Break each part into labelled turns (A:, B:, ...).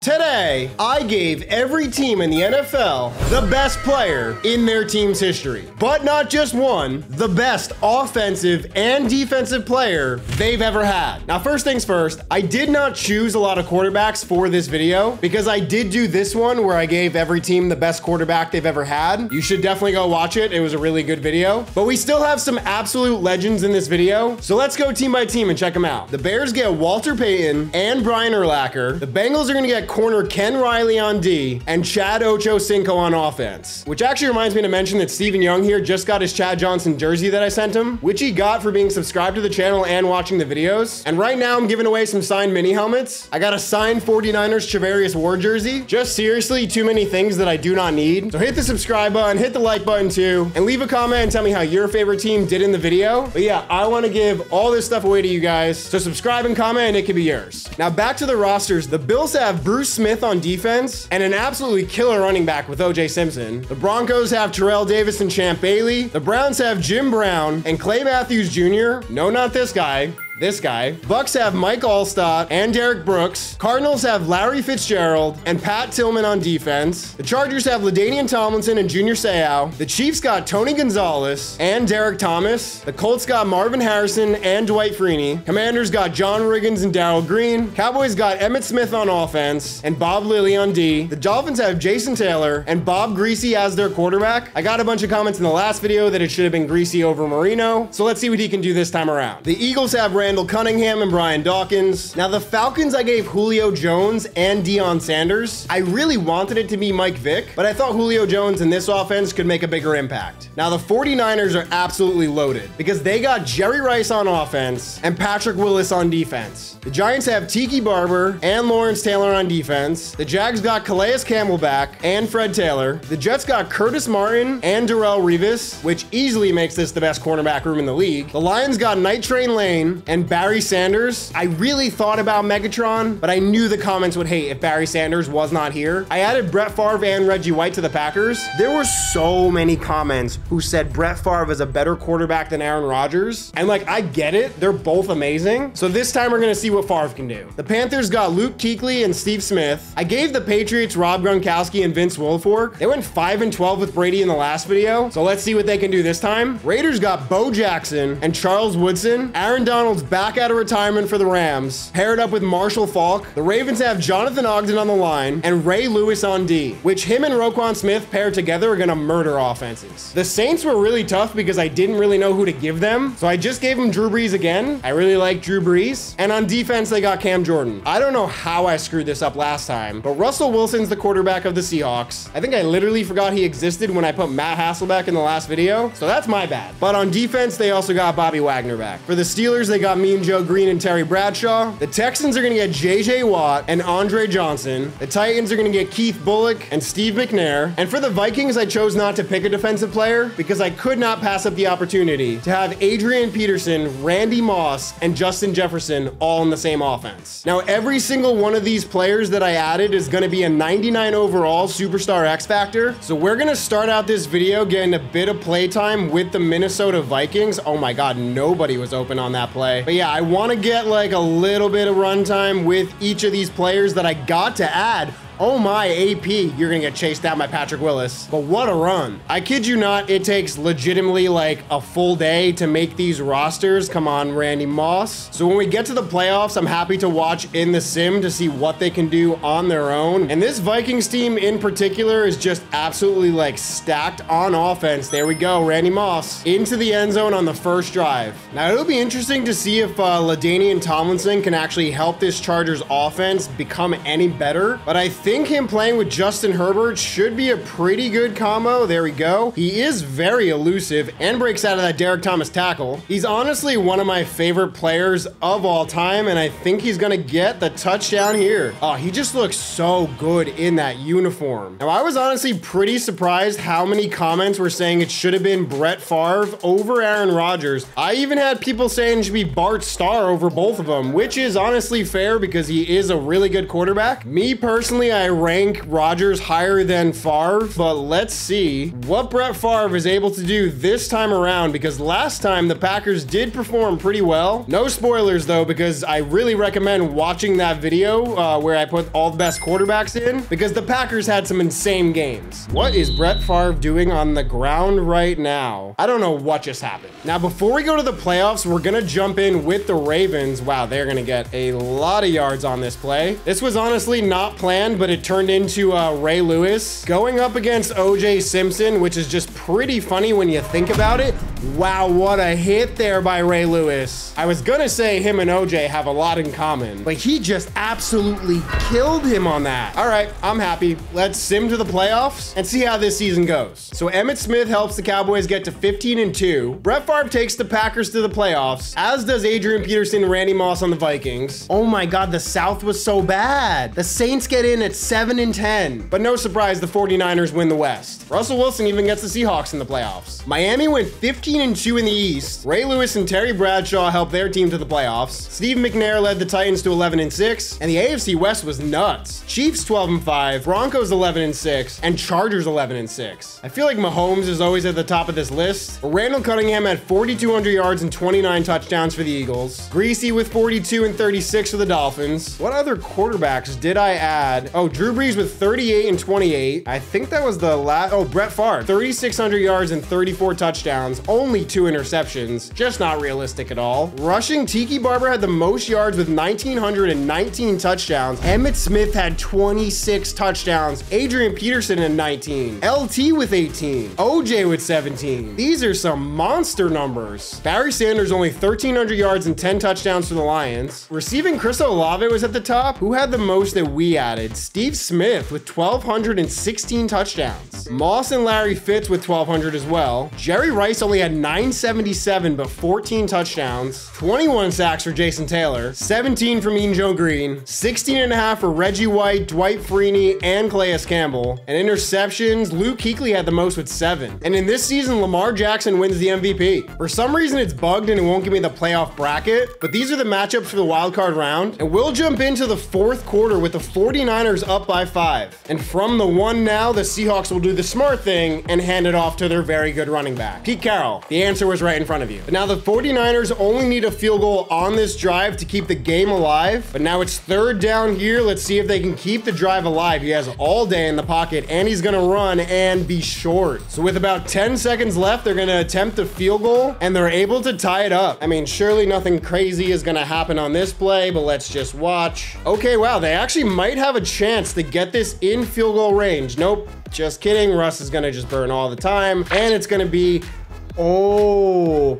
A: Today, I gave every team in the NFL the best player in their team's history. But not just one, the best offensive and defensive player they've ever had. Now, first things first, I did not choose a lot of quarterbacks for this video because I did do this one where I gave every team the best quarterback they've ever had. You should definitely go watch it. It was a really good video. But we still have some absolute legends in this video. So let's go team by team and check them out. The Bears get Walter Payton and Brian Urlacher. The Bengals are going to get corner Ken Riley on D and Chad Ochocinco on offense, which actually reminds me to mention that Steven Young here just got his Chad Johnson jersey that I sent him, which he got for being subscribed to the channel and watching the videos. And right now I'm giving away some signed mini helmets. I got a signed 49ers Travarius Ward jersey. Just seriously too many things that I do not need. So hit the subscribe button, hit the like button too, and leave a comment and tell me how your favorite team did in the video. But yeah, I want to give all this stuff away to you guys. So subscribe and comment and it could be yours. Now back to the rosters. The Bills have Bruce Smith on defense and an absolutely killer running back with OJ Simpson. The Broncos have Terrell Davis and Champ Bailey. The Browns have Jim Brown and Clay Matthews Jr. No, not this guy. This guy. Bucks have Mike Allstott and Derek Brooks. Cardinals have Larry Fitzgerald and Pat Tillman on defense. The Chargers have LaDainian Tomlinson and Junior Seau. The Chiefs got Tony Gonzalez and Derek Thomas. The Colts got Marvin Harrison and Dwight Freeney. Commanders got John Riggins and Darrell Green. Cowboys got Emmitt Smith on offense and Bob Lilly on D. The Dolphins have Jason Taylor and Bob Greasy as their quarterback. I got a bunch of comments in the last video that it should have been Greasy over Marino, so let's see what he can do this time around. The Eagles have Randall Cunningham and Brian Dawkins. Now the Falcons, I gave Julio Jones and Deion Sanders. I really wanted it to be Mike Vick, but I thought Julio Jones in this offense could make a bigger impact. Now the 49ers are absolutely loaded because they got Jerry Rice on offense and Patrick Willis on defense. The Giants have Tiki Barber and Lawrence Taylor on defense. The Jags got Calais Camelback and Fred Taylor. The Jets got Curtis Martin and Darrelle Revis, which easily makes this the best cornerback room in the league. The Lions got Night Train Lane and Barry Sanders. I really thought about Megatron, but I knew the comments would hate if Barry Sanders was not here. I added Brett Favre and Reggie White to the Packers. There were so many comments who said Brett Favre is a better quarterback than Aaron Rodgers. And like, I get it. They're both amazing. So this time we're going to see what Favre can do. The Panthers got Luke Kuechly and Steve Smith. I gave the Patriots Rob Gronkowski and Vince Wilfork. They went 5-12 with Brady in the last video. So let's see what they can do this time. Raiders got Bo Jackson and Charles Woodson. Aaron Donald's back out of retirement for the Rams, paired up with Marshall Faulk. The Ravens have Jonathan Ogden on the line and Ray Lewis on D, which him and Roquan Smith paired together are gonna murder offenses. The Saints were really tough because I didn't really know who to give them, so I just gave them Drew Brees again. I really like Drew Brees. And on defense, they got Cam Jordan. I don't know how I screwed this up last time, but Russell Wilson's the quarterback of the Seahawks. I think I literally forgot he existed when I put Matt Hasselbeck in the last video, so that's my bad. But on defense, they also got Bobby Wagner back. For the Steelers, they got Mean Joe Green and Terry Bradshaw. The Texans are going to get J.J. Watt and Andre Johnson. The Titans are going to get Keith Bullock and Steve McNair. And for the Vikings, I chose not to pick a defensive player because I could not pass up the opportunity to have Adrian Peterson, Randy Moss, and Justin Jefferson all in the same offense. Now, every single one of these players that I added is going to be a 99 overall superstar X Factor. So we're going to start out this video getting a bit of playtime with the Minnesota Vikings. Oh my God, nobody was open on that play. But yeah, I want to get like a little bit of runtime with each of these players that I got to add. Oh my AP, you're gonna get chased down by Patrick Willis. But what a run. I kid you not, it takes legitimately like a full day to make these rosters. Come on, Randy Moss. So when we get to the playoffs, I'm happy to watch in the sim to see what they can do on their own. And this Vikings team in particular is just absolutely like stacked on offense. There we go, Randy Moss into the end zone on the first drive. Now it'll be interesting to see if LaDainian Tomlinson can actually help this Chargers offense become any better. But I think him playing with Justin Herbert should be a pretty good combo. There we go. He is very elusive and breaks out of that Derek Thomas tackle. He's honestly one of my favorite players of all time, and I think he's gonna get the touchdown here. Oh, he just looks so good in that uniform. Now, I was honestly pretty surprised how many comments were saying it should have been Brett Favre over Aaron Rodgers. I even had people saying it should be start over both of them, which is honestly fair because he is a really good quarterback. Me personally, I rank Rodgers higher than Favre, but let's see what Brett Favre is able to do this time around, because last time the Packers did perform pretty well. No spoilers though, because I really recommend watching that video where I put all the best quarterbacks in, because the Packers had some insane games. What is Brett Favre doing on the ground right now? I don't know what just happened. Now, before we go to the playoffs, we're gonna jump in with the Ravens. Wow, they're gonna get a lot of yards on this play. This was honestly not planned, but it turned into Ray Lewis going up against OJ Simpson, which is just pretty funny when you think about it. Wow, what a hit there by Ray Lewis. I was gonna say him and OJ have a lot in common, but he just absolutely killed him on that. All right, I'm happy. Let's sim to the playoffs and see how this season goes. So Emmitt Smith helps the Cowboys get to 15-2. Brett Favre takes the Packers to the playoffs, as does Adrian Peterson and Randy Moss on the Vikings. Oh my God, the South was so bad. The Saints get in at 7-10, but no surprise, the 49ers win the West. Russell Wilson even gets the Seahawks in the playoffs. Miami went 15-2 in the East. Ray Lewis and Terry Bradshaw helped their team to the playoffs. Steve McNair led the Titans to 11-6, and the AFC West was nuts. Chiefs 12-5, Broncos 11-6, and Chargers 11-6. I feel like Mahomes is always at the top of this list. Randall Cunningham had 4,200 yards and 29 touchdowns for the Eagles. Greasy with 42 and 36 for the Dolphins. What other quarterbacks did I add? Oh, Drew Brees with 38 and 28. I think that was the last. Oh, Brett Favre, 3,600 yards and 34 touchdowns, only 2 interceptions. Just not realistic at all. Rushing, Tiki Barber had the most yards with 1,919 touchdowns. Emmitt Smith had 26 touchdowns. Adrian Peterson had 19. LT with 18. OJ with 17. These are some monster numbers. Barry Sanders only 1,300 yards and 10 touchdowns for the Lions. Receiving, Chris Olave was at the top. Who had the most that we added? Steve Smith with 1,216 touchdowns. Moss and Larry Fitz with 1,200 as well. Jerry Rice only had 977, but 14 touchdowns. 21 sacks for Jason Taylor. 17 for Mean Joe Green. 16.5 for Reggie White, Dwight Freeney, and Calais Campbell. And interceptions, Luke Kuechly had the most with 7. And in this season, Lamar Jackson wins the MVP. For some reason, it's bugged and it won't give me the playoff bracket, but these are the matchups for the wild card round. And we'll jump into the fourth quarter with the 49ers up by 5. And from the 1 now, the Seahawks will do the smart thing and hand it off to their very good running back, Pete Carroll. The answer was right in front of you. But now the 49ers only need a field goal on this drive to keep the game alive. But now it's 3rd down here. Let's see if they can keep the drive alive. He has all day in the pocket and he's gonna run and be short. So with about 10 seconds left, they're gonna attempt a field goal and they're able to tie it up. I mean, surely nothing crazy is gonna happen on this play, but let's just watch. Okay, wow, they actually might have a chance to get this in field goal range. Nope, just kidding. Russ is gonna just burn all the time and it's gonna be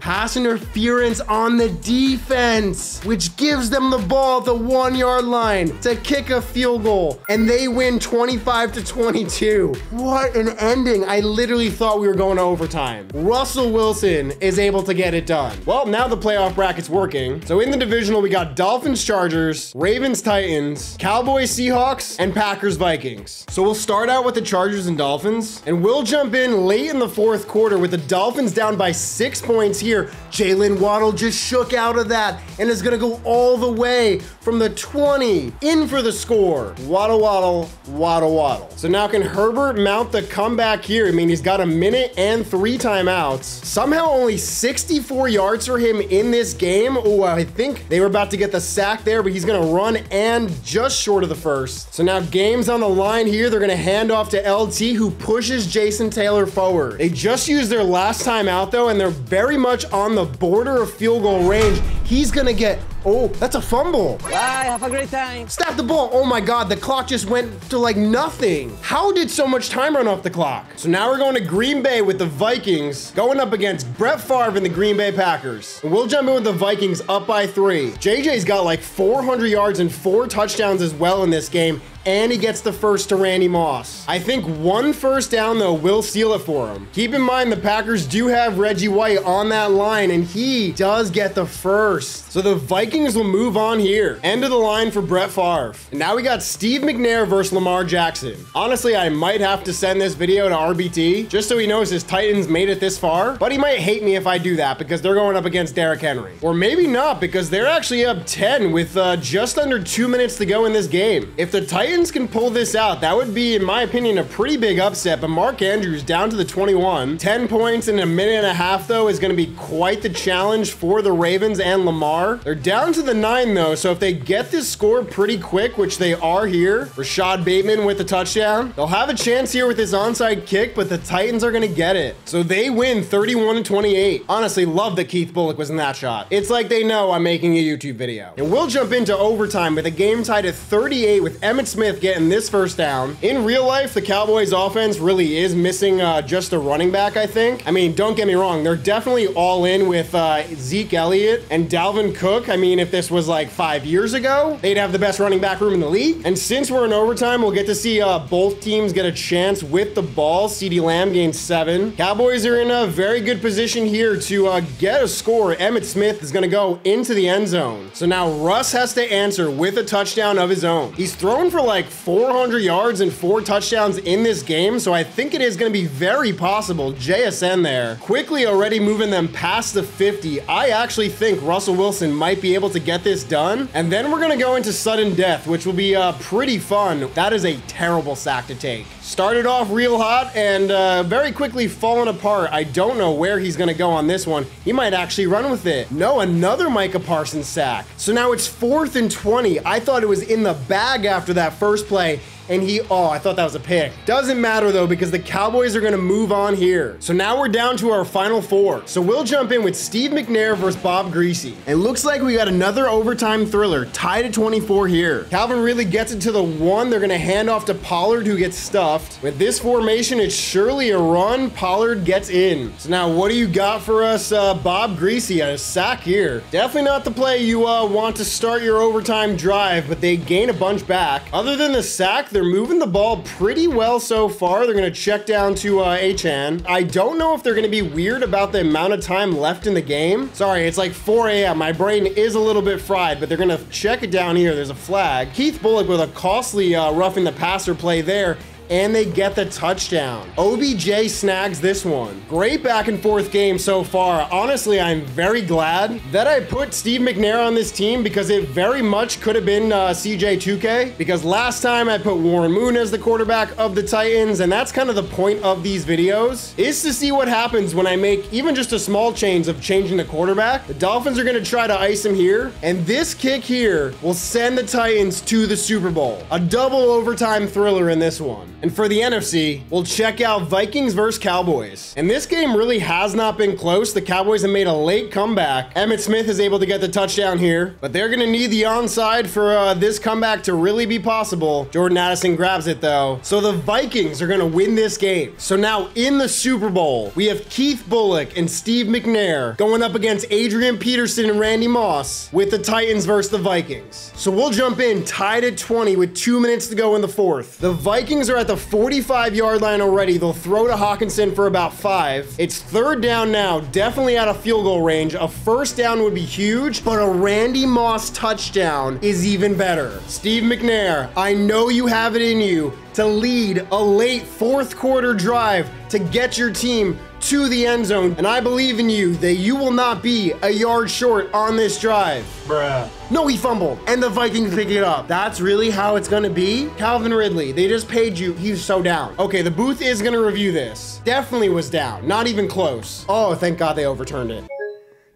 A: pass interference on the defense, which gives them the ball at the 1-yard line to kick a field goal, and they win 25-22. What an ending. I literally thought we were going to overtime. Russell Wilson is able to get it done. Well, now the playoff bracket's working. So in the divisional, we got Dolphins Chargers, Ravens Titans, Cowboys Seahawks, and Packers Vikings. So we'll start out with the Chargers and Dolphins, and we'll jump in late in the 4th quarter with the Dolphins down by 6 points here. Jalen Waddle just shook out of that and is gonna go all the way from the 20 in for the score. Waddle, waddle, waddle, waddle. So now can Herbert mount the comeback here? I mean, he's got a minute and 3 timeouts. Somehow only 64 yards for him in this game. Oh, I think they were about to get the sack there, but he's gonna run and just short of the first. So now game's on the line here. They're gonna hand off to LT, who pushes Jason Taylor forward. They just used their last time out though, and they're very much on the border of field goal range. He's gonna get, oh, that's a fumble.
B: Bye, have a great time.
A: Snap the ball. Oh my God, the clock just went to like nothing. How did so much time run off the clock? So now we're going to Green Bay with the Vikings going up against Brett Favre and the Green Bay Packers. And we'll jump in with the Vikings up by 3. JJ's got like 400 yards and 4 touchdowns as well in this game. and he gets the first to Randy Moss. I think one first down, though, will seal it for him. Keep in mind, the Packers do have Reggie White on that line, and he does get the first. So the Vikings will move on here. End of the line for Brett Favre. And now we got Steve McNair versus Lamar Jackson. Honestly, I might have to send this video to RBT just so he knows his Titans made it this far, but he might hate me if I do that because they're going up against Derrick Henry. Or maybe not, because they're actually up 10 with just under 2 minutes to go in this game. If the Titans can pull this out, that would be, in my opinion, a pretty big upset, but Mark Andrews down to the 21. 10 points in a minute and a half, though, is going to be quite the challenge for the Ravens and Lamar. They're down to the 9, though, so if they get this score pretty quick, which they are here, Rashad Bateman with the touchdown, they'll have a chance here with this onside kick, but the Titans are going to get it. So they win 31-28. Honestly, love that Keith Bullock was in that shot. It's like they know I'm making a YouTube video. And we'll jump into overtime with a game tied at 38 with Emmitt Smith getting this first down. In real life, the Cowboys offense really is missing just a running back, I think. I mean, don't get me wrong, they're definitely all in with Zeke Elliott and Dalvin Cook. I mean, if this was like 5 years ago, they'd have the best running back room in the league. And since we're in overtime, we'll get to see both teams get a chance with the ball. CeeDee Lamb gains 7. Cowboys are in a very good position here to get a score. Emmitt Smith is going to go into the end zone. So now Russ has to answer with a touchdown of his own. He's thrown for like 400 yards and 4 touchdowns in this game, so I think it is going to be very possible. JSN there, quickly already moving them past the 50. I actually think Russell Wilson might be able to get this done, and then we're going to go into sudden death, which will be pretty fun. That is a terrible sack to take. Started off real hot and very quickly falling apart. I don't know where he's going to go on this one. He might actually run with it. No, another Micah Parsons sack. So now it's 4th and 20. I thought it was in the bag after that first play. And I thought that was a pick. Doesn't matter though, because the Cowboys are gonna move on here. So now we're down to our final 4. So we'll jump in with Steve McNair versus Bob Greasy. It looks like we got another overtime thriller, tied at 24 here. Calvin really gets it to the 1. They're gonna hand off to Pollard, who gets stuffed. With this formation, it's surely a run. Pollard gets in. So now what do you got for us, Bob Greasy? A sack here. Definitely not the play you want to start your overtime drive, but they gain a bunch back. Other than the sack, they're moving the ball pretty well so far. They're going to check down to Achan. I don't know if they're going to be weird about the amount of time left in the game. Sorry, it's like 4 a.m. My brain is a little bit fried, but they're going to check it down here. There's a flag. Keith Bullock with a costly roughing the passer play there. And they get the touchdown. OBJ snags this one. Great back and forth game so far. Honestly, I'm very glad that I put Steve McNair on this team because it very much could have been CJ 2K, because last time I put Warren Moon as the quarterback of the Titans, and that's kind of the point of these videos, is to see what happens when I make even just a small change of changing the quarterback. The Dolphins are going to try to ice him here, and this kick here will send the Titans to the Super Bowl. A double overtime thriller in this one. And for the NFC, we'll check out Vikings versus Cowboys. And this game really has not been close. The Cowboys have made a late comeback. Emmitt Smith is able to get the touchdown here, but they're going to need the onside for this comeback to really be possible. Jordan Addison grabs it though. So the Vikings are going to win this game. So now in the Super Bowl, we have Keith Bullock and Steve McNair going up against Adrian Peterson and Randy Moss with the Titans versus the Vikings. So we'll jump in tied at 20 with 2 minutes to go in the 4th. The Vikings are at the 45-yard line already. They'll throw to Hawkinson for about 5. It's 3rd down now, definitely out of field goal range. A first down would be huge, but a Randy Moss touchdown is even better. Steve McNair, I know you have it in you to lead a late 4th quarter drive to get your team to the end zone, and I believe in you that you will not be a yard short on this drive. Bruh. No, he fumbled, and the Vikings pick it up. That's really how it's gonna be? Calvin Ridley, they just paid you. He's so down. Okay, the booth is gonna review this. Definitely was down, not even close. Oh, thank God they overturned it.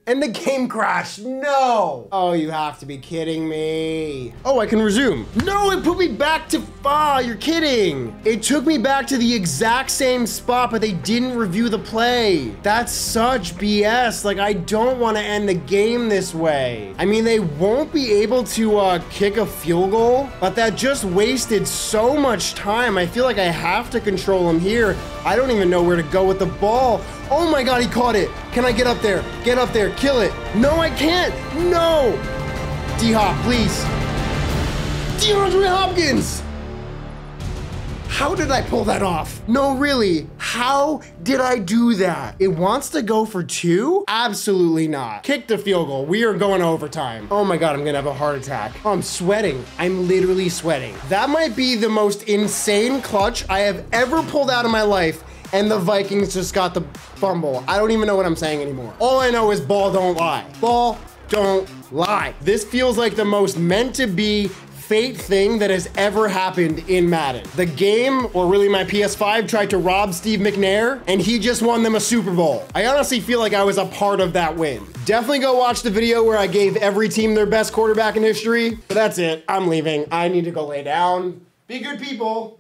A: And the game crashed. No. Oh, you have to be kidding me. Oh, I can resume. No, it put me back to, you're kidding. It took me back to the exact same spot, but they didn't review the play. That's such BS. Like, I don't want to end the game this way. I mean, they won't be able to kick a field goal, but that just wasted so much time. I feel like I have to control him here. I don't even know where to go with the ball. Oh my God, he caught it. Can I get up there? Get up there, kill it. No, I can't. No. D-Hop, please. DeAndre Hopkins. How did I pull that off? No, really, how did I do that? It wants to go for 2? Absolutely not. Kick the field goal. We are going to overtime. Oh my God, I'm gonna have a heart attack. Oh, I'm sweating. I'm literally sweating. That might be the most insane clutch I have ever pulled out of my life, and the Vikings just got the fumble. I don't even know what I'm saying anymore. All I know is ball don't lie. Ball don't lie. This feels like the most meant to be fate thing that has ever happened in Madden. The game, or really my PS5, tried to rob Steve McNair, and he just won them a Super Bowl. I honestly feel like I was a part of that win. Definitely go watch the video where I gave every team their best quarterback in history. But that's it, I'm leaving. I need to go lay down. Be good people.